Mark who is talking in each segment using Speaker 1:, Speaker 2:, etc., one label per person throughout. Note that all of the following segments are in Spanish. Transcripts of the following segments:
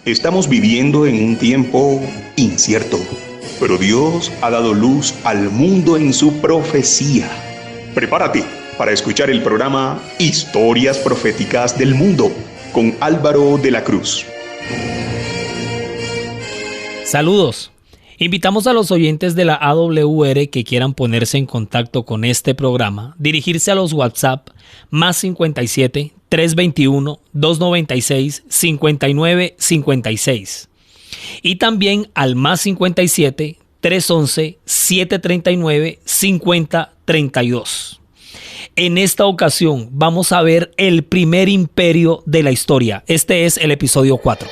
Speaker 1: Estamos viviendo en un tiempo incierto, pero Dios ha dado luz al mundo en su profecía. Prepárate para escuchar el programa Historias Proféticas del Mundo con Álvaro de la Cruz.
Speaker 2: Saludos. Invitamos a los oyentes de la AWR que quieran ponerse en contacto con este programa, dirigirse a los WhatsApp +57 321 296 59 56 y también al +57 311 739 50 32. En esta ocasión vamos a ver el primer imperio de la historia. Este es el episodio 4.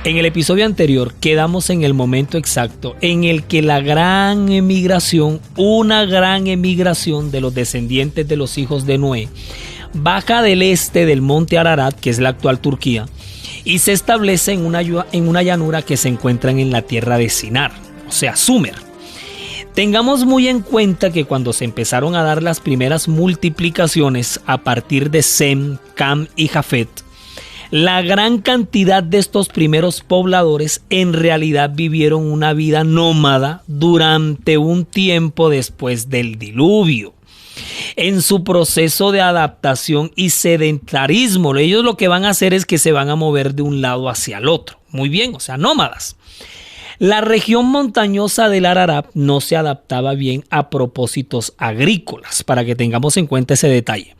Speaker 2: En el episodio anterior quedamos en el momento exacto en el que una gran emigración de los descendientes de los hijos de Noé baja del este del monte Ararat, que es la actual Turquía, y se establece en una llanura que se encuentra en la tierra de Sinar, o sea, Sumer. Tengamos muy en cuenta que cuando se empezaron a dar las primeras multiplicaciones a partir de Sem, Cam y Jafet, la gran cantidad de estos primeros pobladores en realidad vivieron una vida nómada durante un tiempo después del diluvio. En su proceso de adaptación y sedentarismo, ellos lo que van a hacer es que se van a mover de un lado hacia el otro. Muy bien, o sea, nómadas. La región montañosa del Ararat no se adaptaba bien a propósitos agrícolas, para que tengamos en cuenta ese detalle.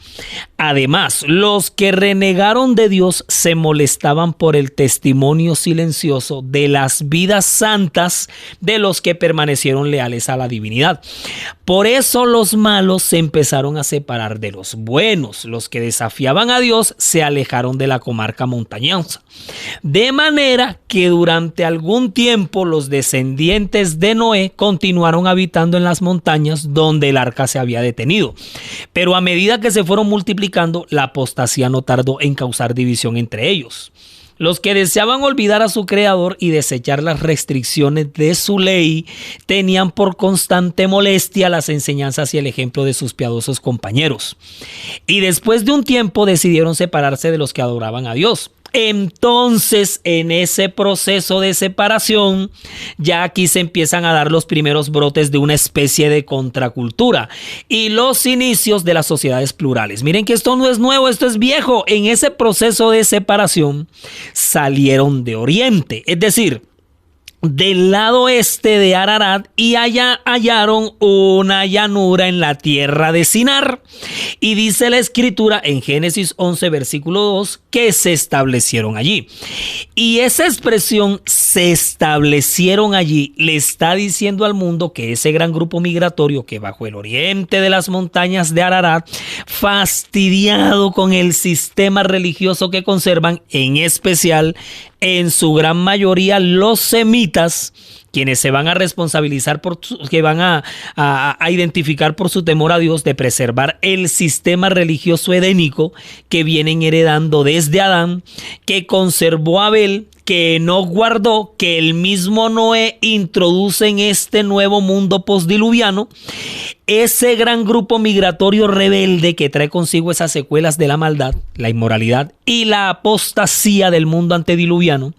Speaker 2: Además, los que renegaron de Dios se molestaban por el testimonio silencioso de las vidas santas de los que permanecieron leales a la divinidad. Por eso los malos se empezaron a separar de los buenos. Los que desafiaban a Dios se alejaron de la comarca montañosa. De manera que durante algún tiempo los descendientes de Noé continuaron habitando en las montañas donde el arca se había detenido. Pero a medida que se fueron multiplicando, la apostasía no tardó en causar división entre ellos. Los que deseaban olvidar a su creador y desechar las restricciones de su ley tenían por constante molestia las enseñanzas y el ejemplo de sus piadosos compañeros. Y después de un tiempo decidieron separarse de los que adoraban a Dios. Entonces, en ese proceso de separación, ya aquí se empiezan a dar los primeros brotes de una especie de contracultura y los inicios de las sociedades plurales. Miren que esto no es nuevo, esto es viejo. En ese proceso de separación salieron de Oriente, es decir, del lado este de Ararat, y allá hallaron una llanura en la tierra de Sinar. Y dice la escritura en Génesis 11 versículo 2 que se establecieron allí. Y esa expresión "se establecieron allí" le está diciendo al mundo que ese gran grupo migratorio que bajo el oriente de las montañas de Ararat, fastidiado con el sistema religioso que conservan, en especial en su gran mayoría los semitas, quienes se van a responsabilizar que van a identificar por su temor a Dios de preservar el sistema religioso edénico que vienen heredando desde Adán, que conservó Abel, que no guardó, que el mismo Noé introduce en este nuevo mundo postdiluviano. Ese gran grupo migratorio rebelde que trae consigo esas secuelas de la maldad, la inmoralidad y la apostasía del mundo antediluviano.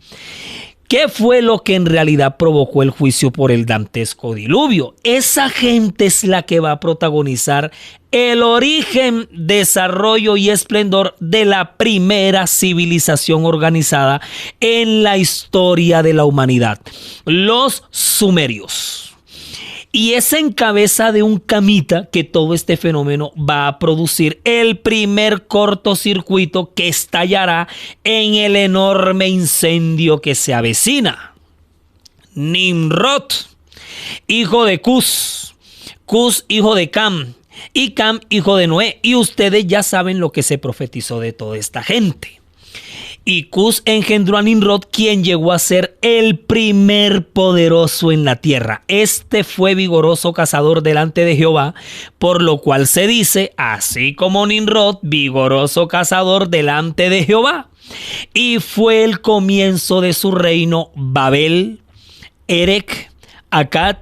Speaker 2: ¿Qué fue lo que en realidad provocó el juicio por el dantesco diluvio? Esa gente es la que va a protagonizar el origen, desarrollo y esplendor de la primera civilización organizada en la historia de la humanidad, los sumerios. Y es en cabeza de un camita que todo este fenómeno va a producir el primer cortocircuito que estallará en el enorme incendio que se avecina. Nimrod, hijo de Cus, Cus hijo de Cam, y Cam, hijo de Noé. Y ustedes ya saben lo que se profetizó de toda esta gente. Y Cus engendró a Nimrod, quien llegó a ser el primer poderoso en la tierra. Este fue vigoroso cazador delante de Jehová, por lo cual se dice, así como Nimrod, vigoroso cazador delante de Jehová. Y fue el comienzo de su reino Babel, Erec, Akkad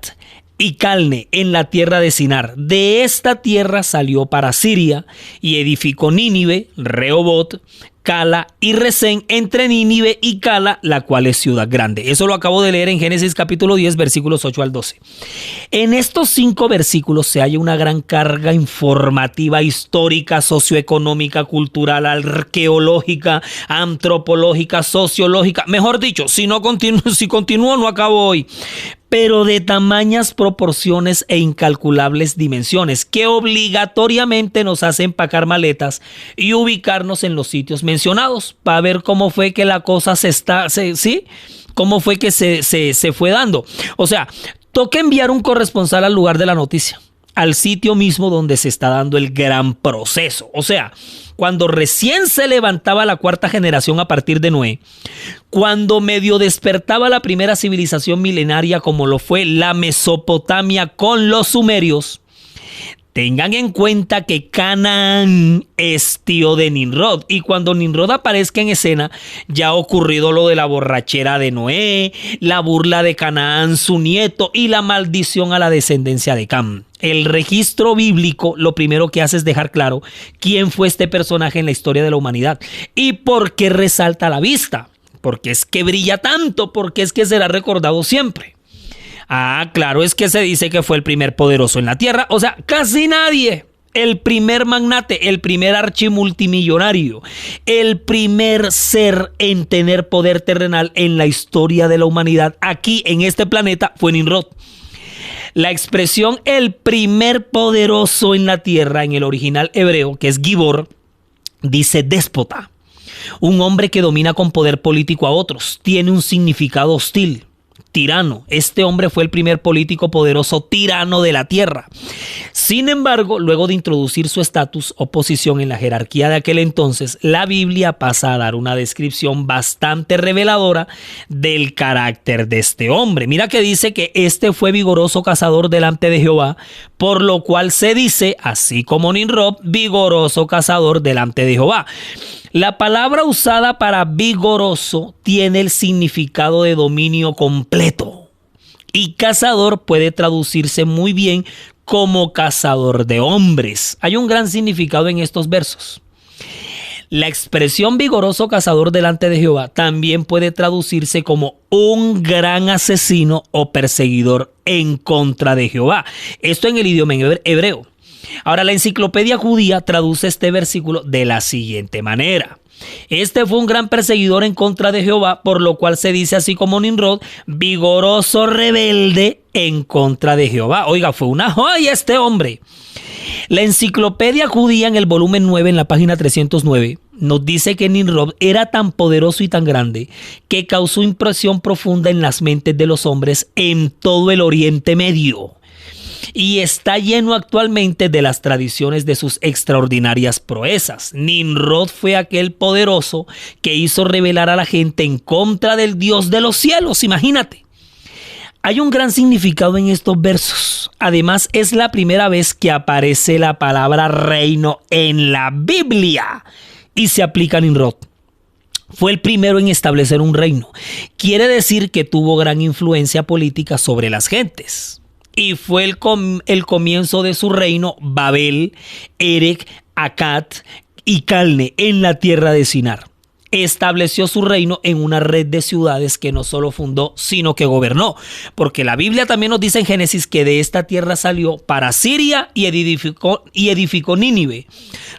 Speaker 2: y Calne en la tierra de Sinar. De esta tierra salió para Siria y edificó Nínive, Rehobot, Cala y Resén entre Nínive y Cala, la cual es ciudad grande. Eso lo acabo de leer en Génesis capítulo 10, versículos 8 al 12. En estos 5 versículos se halla una gran carga informativa, histórica, socioeconómica, cultural, arqueológica, antropológica, sociológica. Mejor dicho, si continúo, no acabo hoy. Pero de tamañas proporciones e incalculables dimensiones que obligatoriamente nos hacen empacar maletas y ubicarnos en los sitios mencionados para ver cómo fue que la cosa cómo fue que se fue dando. O sea, toca enviar un corresponsal al lugar de la noticia, al sitio mismo donde se está dando el gran proceso. O sea, cuando recién se levantaba la cuarta generación a partir de Noé, cuando medio despertaba la primera civilización milenaria como lo fue la Mesopotamia con los sumerios, tengan en cuenta que Canaán es tío de Nimrod, y cuando Nimrod aparezca en escena ya ha ocurrido lo de la borrachera de Noé, la burla de Canaán su nieto y la maldición a la descendencia de Cam. El registro bíblico lo primero que hace es dejar claro quién fue este personaje en la historia de la humanidad y por qué resalta a la vista, porque es que brilla tanto, porque es que será recordado siempre. Ah, claro, es que se dice que fue el primer poderoso en la tierra, o sea, casi nadie. El primer magnate, el primer archimultimillonario, el primer ser en tener poder terrenal en la historia de la humanidad aquí en este planeta fue Nimrod. La expresión el primer poderoso en la tierra en el original hebreo, que es Gibor, dice déspota. Un hombre que domina con poder político a otros, tiene un significado hostil. Tirano. Este hombre fue el primer político poderoso tirano de la tierra. Sin embargo, luego de introducir su estatus o posición en la jerarquía de aquel entonces, la Biblia pasa a dar una descripción bastante reveladora del carácter de este hombre. Mira que dice que este fue vigoroso cazador delante de Jehová, por lo cual se dice, así como Nimrod, vigoroso cazador delante de Jehová. La palabra usada para vigoroso tiene el significado de dominio completo, y cazador puede traducirse muy bien como cazador de hombres. Hay un gran significado en estos versos. La expresión vigoroso cazador delante de Jehová también puede traducirse como un gran asesino o perseguidor en contra de Jehová. Esto en el idioma hebreo. Ahora, la enciclopedia judía traduce este versículo de la siguiente manera. Este fue un gran perseguidor en contra de Jehová, por lo cual se dice así como Nimrod, vigoroso rebelde en contra de Jehová. Oiga, fue una joya este hombre. La enciclopedia judía en el volumen 9, en la página 309, nos dice que Nimrod era tan poderoso y tan grande que causó impresión profunda en las mentes de los hombres en todo el Oriente Medio. Y está lleno actualmente de las tradiciones de sus extraordinarias proezas. Nimrod fue aquel poderoso que hizo rebelar a la gente en contra del Dios de los cielos, imagínate. Hay un gran significado en estos versos. Además, es la primera vez que aparece la palabra reino en la Biblia y se aplica a Nimrod. Fue el primero en establecer un reino. Quiere decir que tuvo gran influencia política sobre las gentes. Y fue el comienzo de su reino Babel, Erec, Akkad y Calne en la tierra de Sinar. Estableció su reino en una red de ciudades que no solo fundó, sino que gobernó. Porque la Biblia también nos dice en Génesis que de esta tierra salió para Siria y edificó Nínive,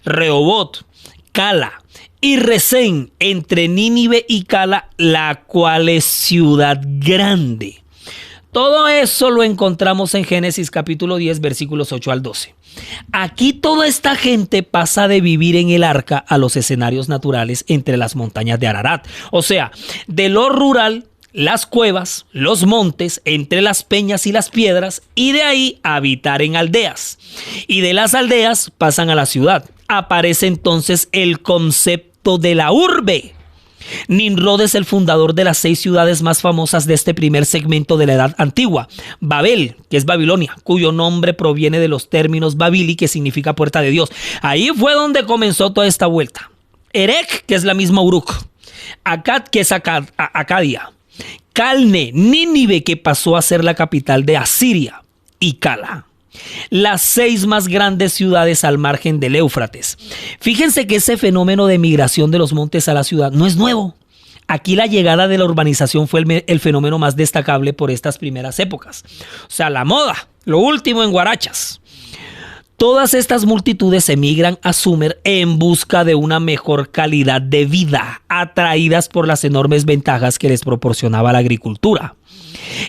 Speaker 2: Rehobot, Cala y Resén entre Nínive y Cala, la cual es ciudad grande. Todo eso lo encontramos en Génesis capítulo 10, versículos 8 al 12. Aquí toda esta gente pasa de vivir en el arca a los escenarios naturales entre las montañas de Ararat. O sea, de lo rural, las cuevas, los montes, entre las peñas y las piedras, y de ahí habitar en aldeas. Y de las aldeas pasan a la ciudad. Aparece entonces el concepto de la urbe. Nimrod es el fundador de las 6 ciudades más famosas de este primer segmento de la Edad Antigua. Babel, que es Babilonia, cuyo nombre proviene de los términos Babili, que significa puerta de Dios. Ahí fue donde comenzó toda esta vuelta. Erech, que es la misma Uruk. Akkad, que es Acadia. Calne, Nínive, que pasó a ser la capital de Asiria. Y Cala, las 6 más grandes ciudades al margen del Éufrates. Fíjense que ese fenómeno de migración de los montes a la ciudad no es nuevo. Aquí la llegada de la urbanización fue el fenómeno más destacable por estas primeras épocas. O sea, la moda, lo último en guarachas. Todas estas multitudes emigran a Sumer en busca de una mejor calidad de vida, atraídas por las enormes ventajas que les proporcionaba la agricultura.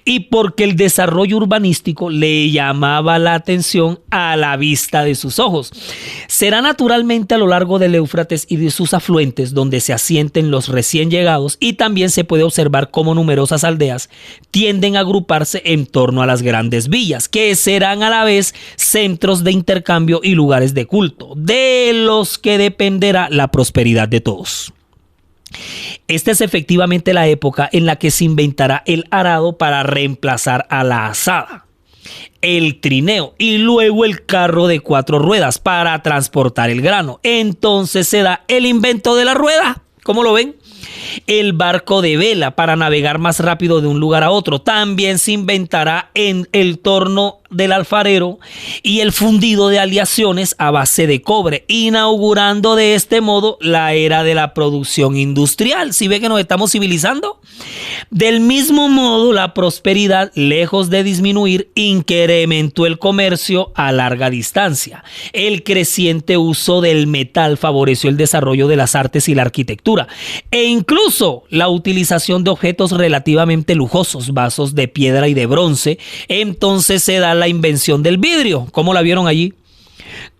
Speaker 2: Y porque el desarrollo urbanístico le llamaba la atención a la vista de sus ojos. Será naturalmente a lo largo del Éufrates y de sus afluentes donde se asienten los recién llegados, y también se puede observar cómo numerosas aldeas tienden a agruparse en torno a las grandes villas, que serán a la vez centros de intercambio y lugares de culto, de los que dependerá la prosperidad de todos. Esta es efectivamente la época en la que se inventará el arado para reemplazar a la azada, el trineo y luego el carro de 4 ruedas para transportar el grano. Entonces se da el invento de la rueda, ¿cómo lo ven? El barco de vela para navegar más rápido de un lugar a otro. También se inventará en el torno del alfarero y el fundido de aleaciones a base de cobre, inaugurando de este modo la era de la producción industrial. ¿Sí ve que nos estamos civilizando? Del mismo modo, la prosperidad, lejos de disminuir, incrementó el comercio a larga distancia. El creciente uso del metal favoreció el desarrollo de las artes y la arquitectura, e incluso la utilización de objetos relativamente lujosos, vasos de piedra y de bronce. Entonces se da la invención del vidrio. ¿Cómo la vieron allí?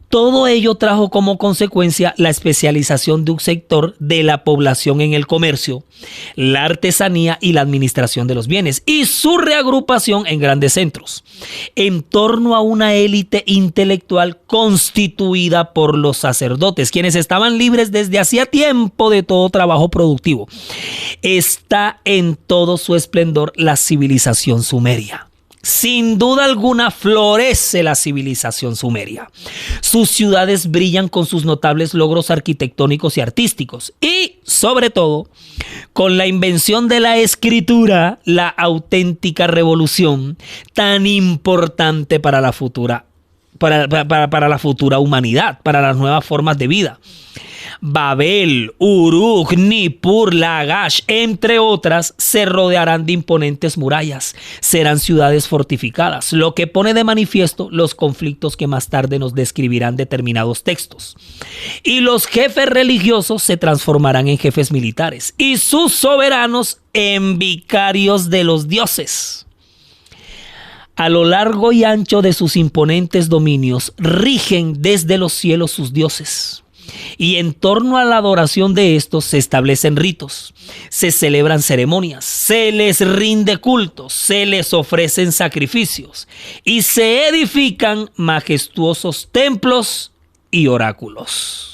Speaker 2: Todo ello trajo como consecuencia la especialización de un sector de la población en el comercio, la artesanía y la administración de los bienes, y su reagrupación en grandes centros, en torno a una élite intelectual constituida por los sacerdotes, quienes estaban libres desde hacía tiempo de todo trabajo productivo. Está en todo su esplendor la civilización sumeria. Sin duda alguna florece la civilización sumeria. Sus ciudades brillan con sus notables logros arquitectónicos y artísticos, y sobre todo con la invención de la escritura, la auténtica revolución tan importante para la futura, para la futura humanidad, para las nuevas formas de vida. Babel, Uruk, Nippur, Lagash, entre otras, se rodearán de imponentes murallas. Serán ciudades fortificadas, lo que pone de manifiesto los conflictos que más tarde nos describirán determinados textos. Y los jefes religiosos se transformarán en jefes militares y sus soberanos en vicarios de los dioses. A lo largo y ancho de sus imponentes dominios rigen desde los cielos sus dioses. Y en torno a la adoración de estos se establecen ritos, se celebran ceremonias, se les rinde culto, se les ofrecen sacrificios y se edifican majestuosos templos y oráculos.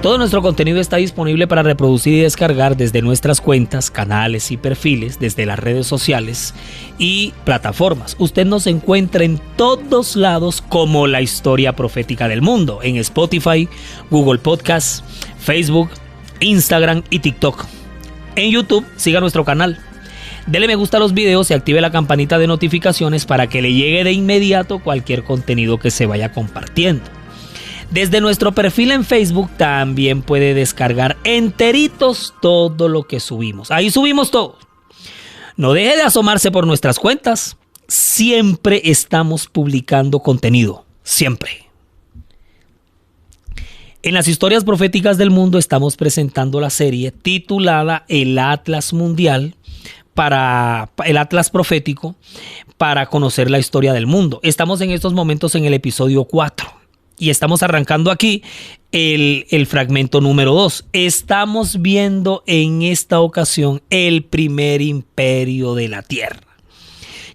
Speaker 2: Todo nuestro contenido está disponible para reproducir y descargar desde nuestras cuentas, canales y perfiles, desde las redes sociales y plataformas. Usted nos encuentra en todos lados como La Historia Profética del Mundo, en Spotify, Google Podcasts, Facebook, Instagram y TikTok. En YouTube, siga nuestro canal. Dele me gusta a los videos y active la campanita de notificaciones para que le llegue de inmediato cualquier contenido que se vaya compartiendo. Desde nuestro perfil en Facebook también puede descargar enteritos todo lo que subimos. Ahí subimos todo. No deje de asomarse por nuestras cuentas. Siempre estamos publicando contenido. Siempre. En las historias proféticas del mundo estamos presentando la serie titulada El Atlas Mundial, para el Atlas Profético, para conocer la historia del mundo. Estamos en estos momentos en el episodio 4 y estamos arrancando aquí el fragmento número 2. Estamos viendo en esta ocasión el primer imperio de la tierra,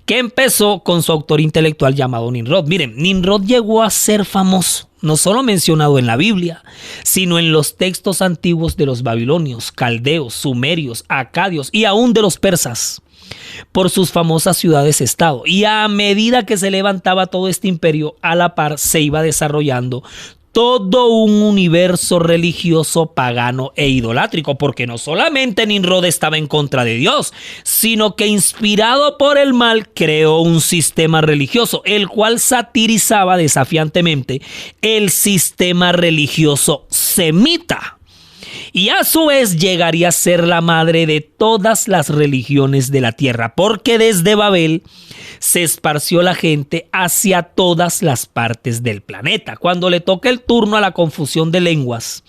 Speaker 2: que empezó con su autor intelectual llamado Nimrod. Miren, Nimrod llegó a ser famoso, no solo mencionado en la Biblia, sino en los textos antiguos de los babilonios, caldeos, sumerios, acadios y aún de los persas, por sus famosas ciudades-estado. Y a medida que se levantaba todo este imperio, a la par se iba desarrollando todo un universo religioso, pagano e idolátrico, porque no solamente Nimrod estaba en contra de Dios, sino que inspirado por el mal creó un sistema religioso, el cual satirizaba desafiantemente el sistema religioso semita. Y a su vez llegaría a ser la madre de todas las religiones de la tierra, porque desde Babel se esparció la gente hacia todas las partes del planeta. Cuando le toca el turno a la confusión de lenguas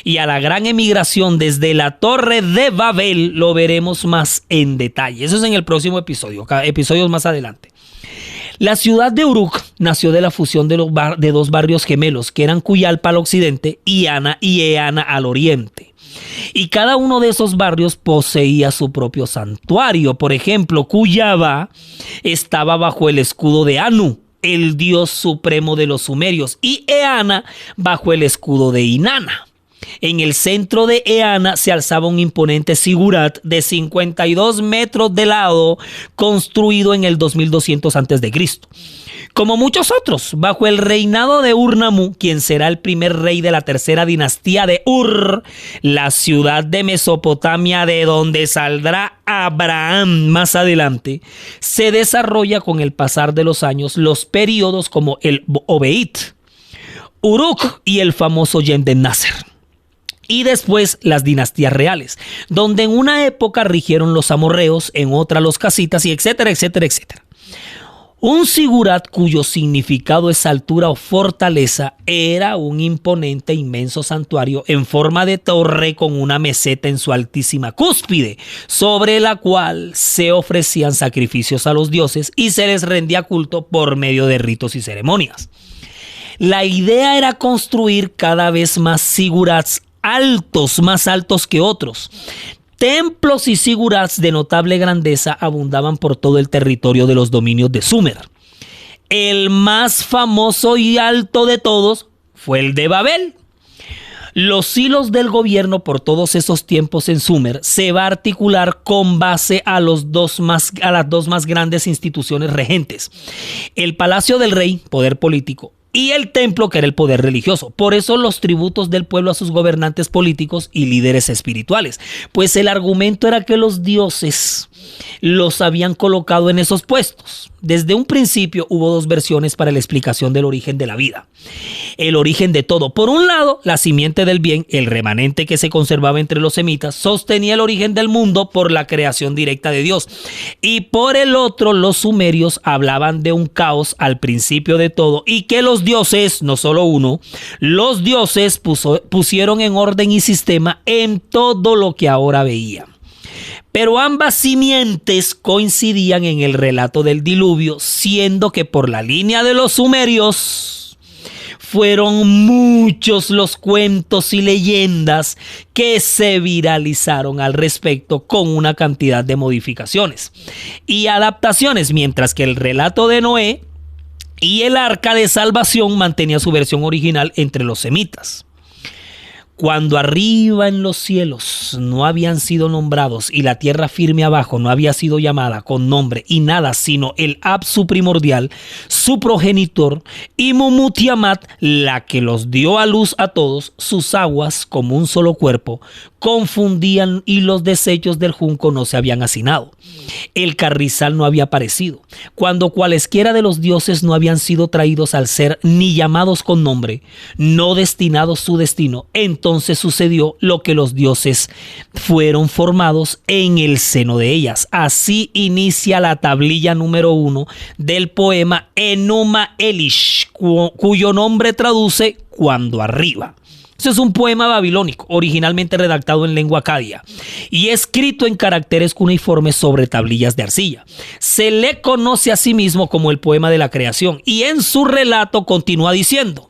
Speaker 2: y a la gran emigración desde la Torre de Babel, lo veremos más en detalle. Eso es en el próximo episodio, episodios más adelante. La ciudad de Uruk nació de la fusión de dos barrios gemelos, que eran Cuyalpa al occidente y Eana al oriente. Y cada uno de esos barrios poseía su propio santuario. Por ejemplo, Cuyaba estaba bajo el escudo de Anu, el dios supremo de los sumerios, y Eana bajo el escudo de Inanna. En el centro de Eana se alzaba un imponente zigurat de 52 metros de lado, construido en el 2200 a.C. Como muchos otros, bajo el reinado de Ur-Nammu, quien será el primer rey de la tercera dinastía de Ur, la ciudad de Mesopotamia de donde saldrá Abraham más adelante, se desarrolla con el pasar de los años los periodos como el Obeid, Uruk y el famoso Yendenasser. Y después las dinastías reales, donde en una época rigieron los amorreos, en otra los casitas y etcétera, etcétera, etcétera. Un zigurat cuyo significado es altura o fortaleza era un imponente inmenso santuario en forma de torre con una meseta en su altísima cúspide, sobre la cual se ofrecían sacrificios a los dioses y se les rendía culto por medio de ritos y ceremonias. La idea era construir cada vez más zigurats altos, más altos que otros. Templos y zigurats de notable grandeza abundaban por todo el territorio de los dominios de Sumer. El más famoso y alto de todos fue el de Babel. Los hilos del gobierno por todos esos tiempos en Sumer se va a articular con base a las dos más grandes instituciones regentes: el palacio del rey, poder político, y el templo, que era el poder religioso. Por eso los tributos del pueblo a sus gobernantes políticos y líderes espirituales, pues el argumento era que los dioses los habían colocado en esos puestos. Desde un principio hubo dos versiones para la explicación del origen de la vida, el origen de todo. Por un lado, la simiente del bien, el remanente que se conservaba entre los semitas, sostenía el origen del mundo por la creación directa de Dios. Y por el otro, los sumerios hablaban de un caos al principio de todo y que los dioses, no solo uno, los dioses pusieron en orden y sistema en todo lo que ahora veían. Pero ambas simientes coincidían en el relato del diluvio, siendo que por la línea de los sumerios fueron muchos los cuentos y leyendas que se viralizaron al respecto, con una cantidad de modificaciones y adaptaciones, mientras que el relato de Noé y el arca de salvación mantenía su versión original entre los semitas. Cuando arriba en los cielos no habían sido nombrados y la tierra firme abajo no había sido llamada con nombre y nada sino el Apsu primordial, su progenitor, y Mumutiamat, la que los dio a luz a todos, sus aguas como un solo cuerpo, confundían y los desechos del junco no se habían hacinado. El carrizal no había aparecido. Cuando cualesquiera de los dioses no habían sido traídos al ser ni llamados con nombre, no destinados su destino, entonces sucedió lo que los dioses fueron formados en el seno de ellas. Así inicia la tablilla número 1 del poema Enuma Elish, cuyo nombre traduce cuando arriba. Este es un poema babilónico, originalmente redactado en lengua acadia y escrito en caracteres cuneiformes sobre tablillas de arcilla. Se le conoce a sí mismo como el poema de la creación y en su relato continúa diciendo: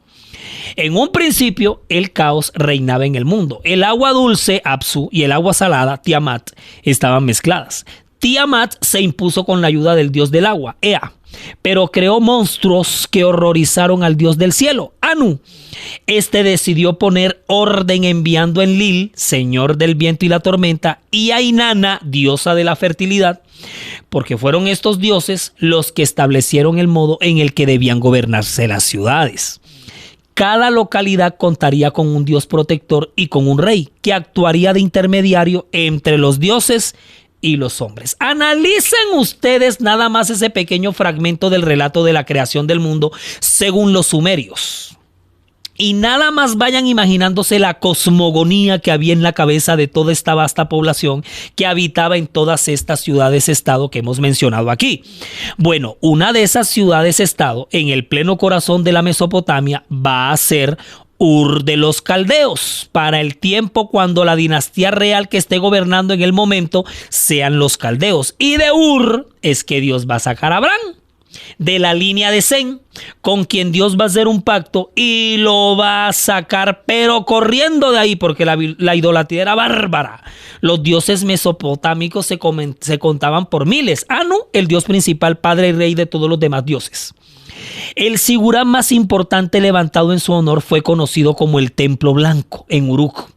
Speaker 2: en un principio el caos reinaba en el mundo. El agua dulce, Apsu, y el agua salada, Tiamat, estaban mezcladas. Tiamat se impuso con la ayuda del dios del agua, Ea, pero creó monstruos que horrorizaron al dios del cielo, Anu. Este decidió poner orden enviando a Enlil, señor del viento y la tormenta, y a Inanna, diosa de la fertilidad, porque fueron estos dioses los que establecieron el modo en el que debían gobernarse las ciudades. Cada localidad contaría con un dios protector y con un rey, que actuaría de intermediario entre los dioses y los hombres. Analicen ustedes nada más ese pequeño fragmento del relato de la creación del mundo según los sumerios. Y nada más vayan imaginándose la cosmogonía que había en la cabeza de toda esta vasta población que habitaba en todas estas ciudades-estado que hemos mencionado aquí. Bueno, una de esas ciudades-estado en el pleno corazón de la Mesopotamia va a ser Ur de los Caldeos, para el tiempo cuando la dinastía real que esté gobernando en el momento sean los caldeos. Y de Ur es que Dios va a sacar a Abraham, de la línea de Sem, con quien Dios va a hacer un pacto y lo va a sacar, pero corriendo de ahí, porque la idolatría era bárbara. Los dioses mesopotámicos se contaban por miles. Anu, el dios principal, padre y rey de todos los demás dioses. El sigurán más importante levantado en su honor fue conocido como el Templo Blanco en Uruk,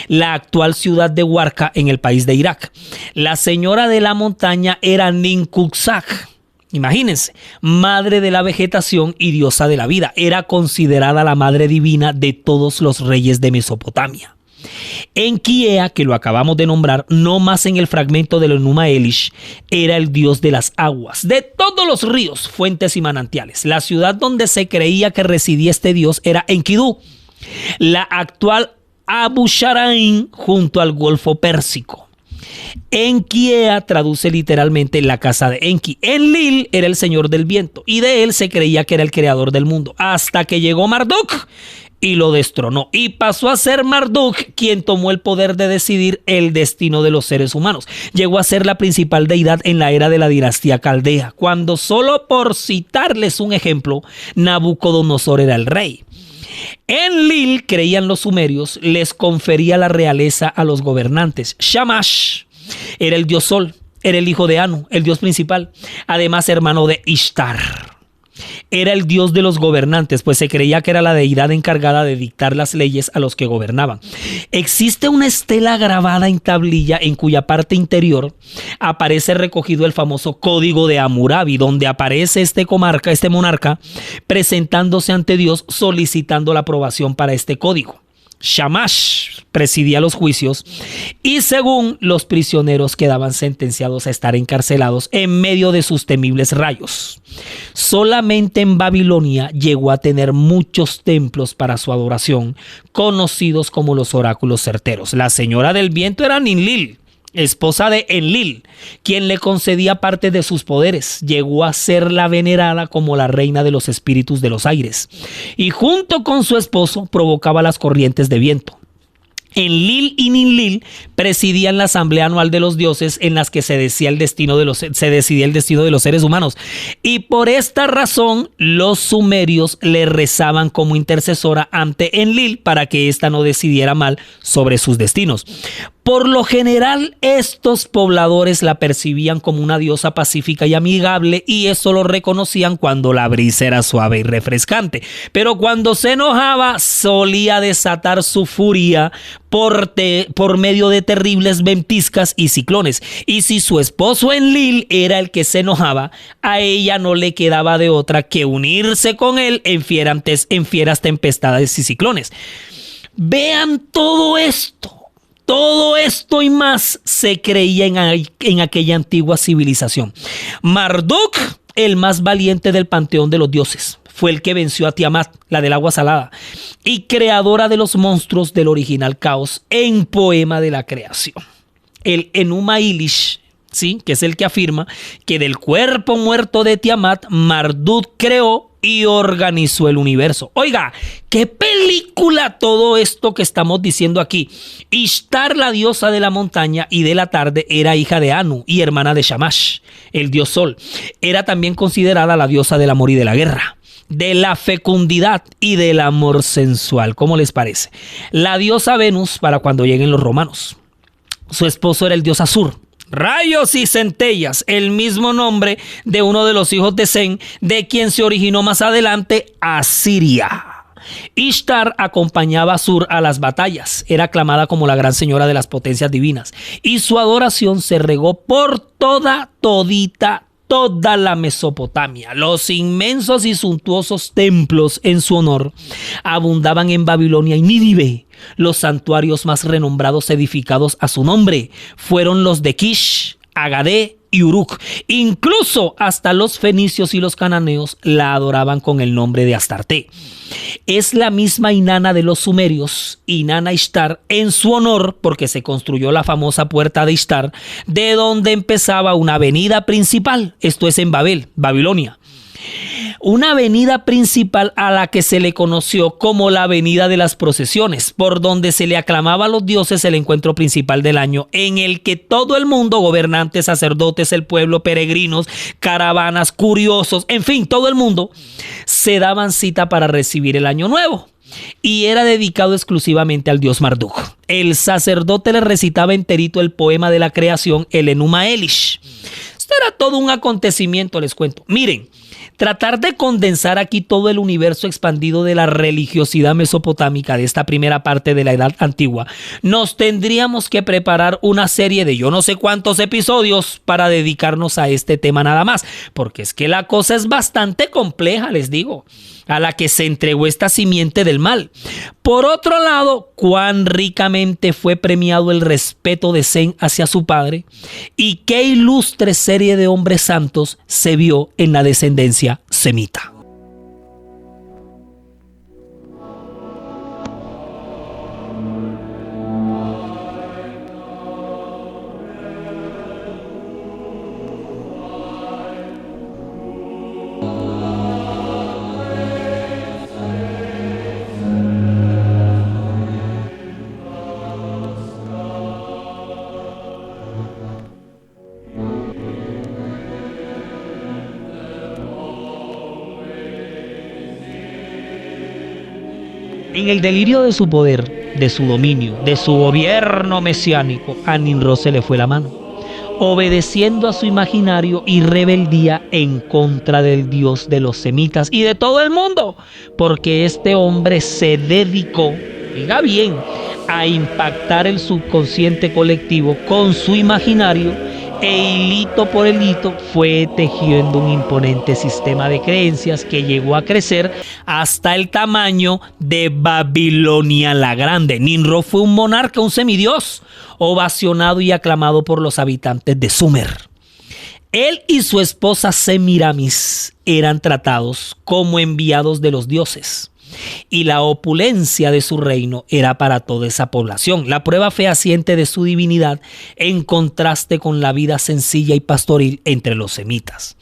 Speaker 2: la actual ciudad de Huarca en el país de Irak. La señora de la montaña era Ninkuxak. Imagínense, madre de la vegetación y diosa de la vida. Era considerada la madre divina de todos los reyes de Mesopotamia. Enkiea, que lo acabamos de nombrar, no más en el fragmento del Enuma Elish, era el dios de las aguas, de todos los ríos, fuentes y manantiales. La ciudad donde se creía que residía este dios era Enkidu, la actual Abu Sharain, junto al Golfo Pérsico. Enkiea traduce literalmente la casa de Enki. Enlil era el señor del viento y de él se creía que era el creador del mundo, hasta que llegó Marduk y lo destronó, y pasó a ser Marduk quien tomó el poder de decidir el destino de los seres humanos. Llegó a ser la principal deidad en la era de la dinastía caldea, cuando, solo por citarles un ejemplo, Nabucodonosor era el rey. Enlil, creían los sumerios, les confería la realeza a los gobernantes. Shamash era el dios sol, era el hijo de Anu, el dios principal, además hermano de Ishtar. Era el dios de los gobernantes, pues se creía que era la deidad encargada de dictar las leyes a los que gobernaban. Existe una estela grabada en tablilla en cuya parte interior aparece recogido el famoso Código de Hammurabi, donde aparece este monarca presentándose ante Dios solicitando la aprobación para este código. Shamash presidía los juicios y según los prisioneros quedaban sentenciados a estar encarcelados en medio de sus temibles rayos. Solamente en Babilonia llegó a tener muchos templos para su adoración, conocidos como los oráculos certeros. La señora del viento era Ninlil, esposa de Enlil, quien le concedía parte de sus poderes. Llegó a ser la venerada como la reina de los espíritus de los aires, y junto con su esposo provocaba las corrientes de viento. Enlil y Ninlil presidían la asamblea anual de los dioses en las que se decidía el destino de los seres humanos, y por esta razón los sumerios le rezaban como intercesora ante Enlil para que ésta no decidiera mal sobre sus destinos. Por lo general, estos pobladores la percibían como una diosa pacífica y amigable, y eso lo reconocían cuando la brisa era suave y refrescante. Pero cuando se enojaba, solía desatar su furia por medio de terribles ventiscas y ciclones. Y si su esposo Enlil era el que se enojaba, a ella no le quedaba de otra que unirse con él en fieras tempestades y ciclones. Vean todo esto todo esto y más se creía en aquella antigua civilización. Marduk, el más valiente del panteón de los dioses, fue el que venció a Tiamat, la del agua salada, y creadora de los monstruos del original caos en Poema de la Creación. El Enuma Elish, ¿sí?, que es el que afirma que del cuerpo muerto de Tiamat, Marduk creó y organizó el universo. Oiga, qué película todo esto que estamos diciendo aquí. Ishtar, la diosa de la montaña y de la tarde, era hija de Anu y hermana de Shamash, el dios sol. Era también considerada la diosa del amor y de la guerra, de la fecundidad y del amor sensual. ¿Cómo les parece? La diosa Venus para cuando lleguen los romanos. Su esposo era el dios Asur. Rayos y centellas, el mismo nombre de uno de los hijos de Zen, de quien se originó más adelante Asiria. Ishtar acompañaba a Asur a las batallas, era aclamada como la gran señora de las potencias divinas, y su adoración se regó por toda la Mesopotamia. Los inmensos y suntuosos templos en su honor abundaban en Babilonia y Nínive. Los santuarios más renombrados edificados a su nombre fueron los de Kish, Agadé y Uruk. Incluso hasta los fenicios y los cananeos la adoraban con el nombre de Astarte. Es la misma Inanna de los sumerios, Inanna Ishtar, en su honor, porque se construyó la famosa puerta de Ishtar, de donde empezaba una avenida principal, esto es en Babel, Babilonia. Una avenida principal a la que se le conoció como la avenida de las procesiones, por donde se le aclamaba a los dioses el encuentro principal del año, en el que todo el mundo, gobernantes, sacerdotes, el pueblo, peregrinos, caravanas, curiosos, en fin, todo el mundo, se daban cita para recibir el año nuevo. Y era dedicado exclusivamente al dios Marduk. El sacerdote le recitaba enterito el poema de la creación, el Enuma Elish. Esto era todo un acontecimiento, les cuento. Miren, tratar de condensar aquí todo el universo expandido de la religiosidad mesopotámica de esta primera parte de la Edad Antigua, nos tendríamos que preparar una serie de yo no sé cuántos episodios para dedicarnos a este tema nada más, porque es que la cosa es bastante compleja, les digo, a la que se entregó esta simiente del mal. Por otro lado, cuán ricamente fue premiado el respeto de Zen hacia su padre y qué ilustre serie de hombres santos se vio en la descendencia semita. En el delirio de su poder, de su dominio, de su gobierno mesiánico, a Nimrod se le fue la mano, obedeciendo a su imaginario y rebeldía en contra del dios de los semitas y de todo el mundo, porque este hombre se dedicó, diga bien, a impactar el subconsciente colectivo con su imaginario, e hilito por hilito fue tejiendo un imponente sistema de creencias que llegó a crecer hasta el tamaño de Babilonia la Grande. Nimrod fue un monarca, un semidios, ovacionado y aclamado por los habitantes de Sumer. Él y su esposa Semiramis eran tratados como enviados de los dioses, y la opulencia de su reino era para toda esa población, la prueba fehaciente de su divinidad en contraste con la vida sencilla y pastoril entre los semitas.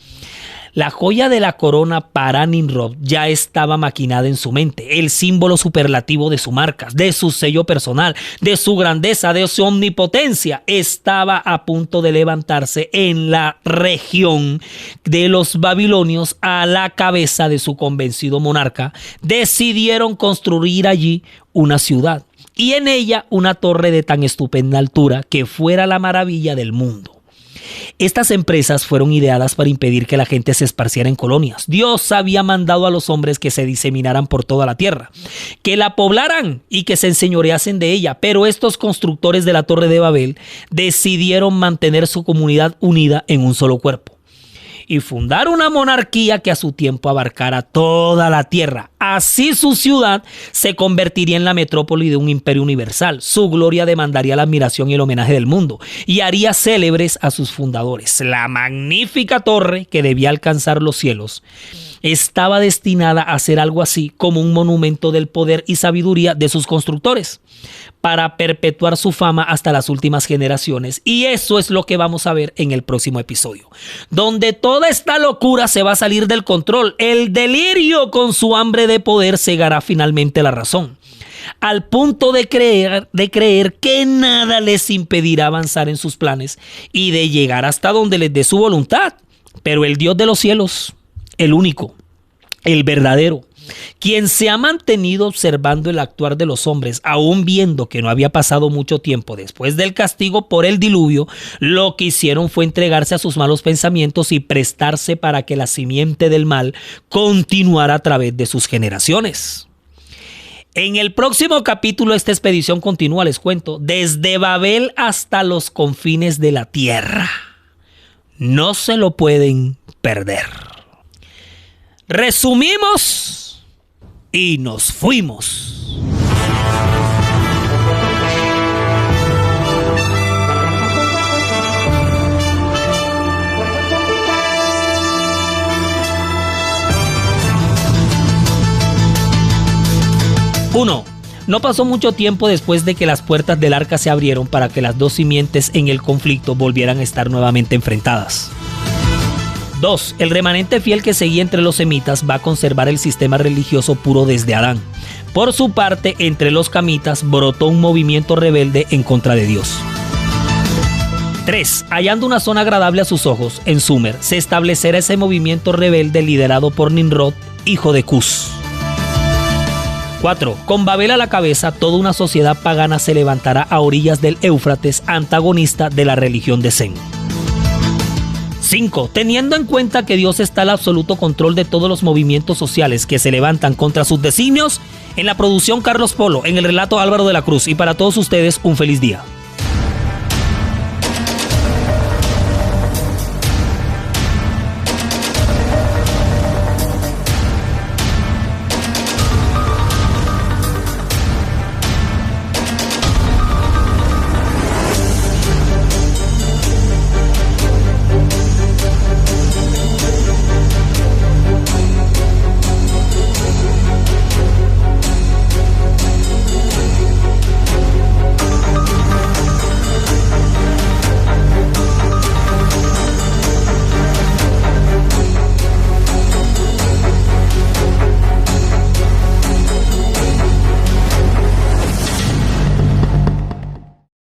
Speaker 2: La joya de la corona para Nimrod ya estaba maquinada en su mente, el símbolo superlativo de su marca, de su sello personal, de su grandeza, de su omnipotencia, estaba a punto de levantarse en la región de los babilonios. A la cabeza de su convencido monarca, decidieron construir allí una ciudad y en ella una torre de tan estupenda altura que fuera la maravilla del mundo. Estas empresas fueron ideadas para impedir que la gente se esparciera en colonias. Dios había mandado a los hombres que se diseminaran por toda la tierra, que la poblaran y que se enseñoreasen de ella, pero estos constructores de la Torre de Babel decidieron mantener su comunidad unida en un solo cuerpo. y fundar una monarquía que a su tiempo abarcara toda la tierra. Así su ciudad se convertiría en la metrópoli de un imperio universal. Su gloria demandaría la admiración y el homenaje del mundo y haría célebres a sus fundadores. La magnífica torre que debía alcanzar los cielos estaba destinada a ser algo así como un monumento del poder y sabiduría de sus constructores, para perpetuar su fama hasta las últimas generaciones. Y eso es lo que vamos a ver en el próximo episodio, donde toda esta locura se va a salir del control. El delirio con su hambre de poder cegará finalmente la razón, al punto de creer que nada les impedirá avanzar en sus planes y de llegar hasta donde les dé su voluntad. Pero el Dios de los cielos, el único, el verdadero, quien se ha mantenido observando el actuar de los hombres, aún viendo que no había pasado mucho tiempo después del castigo por el diluvio, lo que hicieron fue entregarse a sus malos pensamientos y prestarse para que la simiente del mal continuara a través de sus generaciones. En el próximo capítulo esta expedición continúa, les cuento, desde Babel hasta los confines de la tierra. No se lo pueden perder. Resumimos y nos fuimos. Uno. No pasó mucho tiempo después de que las puertas del arca se abrieron para que las dos simientes en el conflicto volvieran a estar nuevamente enfrentadas. 2. El remanente fiel que seguía entre los semitas va a conservar el sistema religioso puro desde Adán. Por su parte, entre los camitas brotó un movimiento rebelde en contra de Dios. 3. Hallando una zona agradable a sus ojos, en Sumer, se establecerá ese movimiento rebelde liderado por Nimrod, hijo de Cus. 4. Con Babel a la cabeza, toda una sociedad pagana se levantará a orillas del Éufrates, antagonista de la religión de Sem. 5. Teniendo en cuenta que Dios está al absoluto control de todos los movimientos sociales que se levantan contra sus designios, en la producción Carlos Polo, en el relato Álvaro de la Cruz, y para todos ustedes un feliz día.